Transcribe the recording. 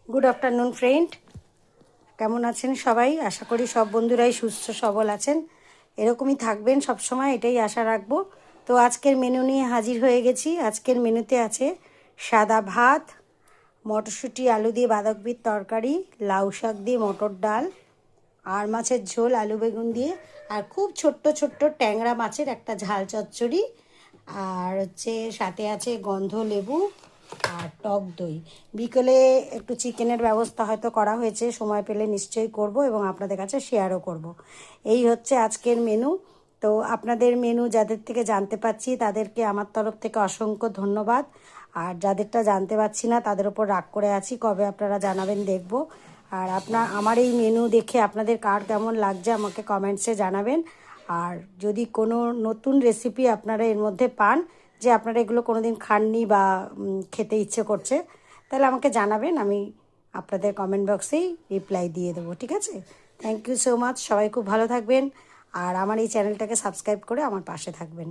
Good afternoon friend, কেমন আছেন সবাই? আশা করি সব বন্ধুরাই সুস্থ সবল আছেন, এরকমই থাকবেন সব সময়, এটাই আশা রাখবো। তো আজকের মেনু নিয়ে হাজির হয়ে গেছি। আজকের মেনুতে আছে সাদা ভাত, মটরশুঁটি আলু দিয়ে বাঁধাকপির তরকারি, লাউ শাক দিয়ে মটর ডাল, আর মাছের ঝোল আলু বেগুন দিয়ে, আর খুব ছোট্ট ছোট্ট ট্যাংরা মাছের একটা ঝাল চচ্চড়ি, আর হচ্ছে সাথে আছে গন্ধ লেবু আর টক দই। বিকেলে একটু চিকেনের ব্যবস্থা হয়তো করা হয়েছে, সময় পেলে নিশ্চয়ই করব এবং আপনাদের কাছে শেয়ারও করব। এই হচ্ছে আজকের মেনু। তো আপনাদের মেনু যাদের থেকে জানতে পাচ্ছি তাদেরকে আমার তরফ থেকে অসংখ্য ধন্যবাদ। আর যাদেরটা জানতে পারছি না তাদের ওপর রাগ করে আছি, কবে আপনারা জানাবেন দেখব। আর আমার এই মেনু দেখে আপনাদের কার কেমন লাগছে আমাকে কমেন্টসে জানাবেন। আর যদি কোনো নতুন রেসিপি আপনারা এর মধ্যে পান, যে আপনারা এগুলো কোনো দিন খাননি বা খেতে ইচ্ছে করছে, তাহলে আমাকে জানাবেন, আমি আপনাদের কমেন্ট বক্সেই রিপ্লাই দিয়ে দেবো, ঠিক আছে? থ্যাংক ইউ সো মাচ, সবাই খুব ভালো থাকবেন। আর আমার এই চ্যানেলটাকে সাবস্ক্রাইব করে আমার পাশে থাকবেন।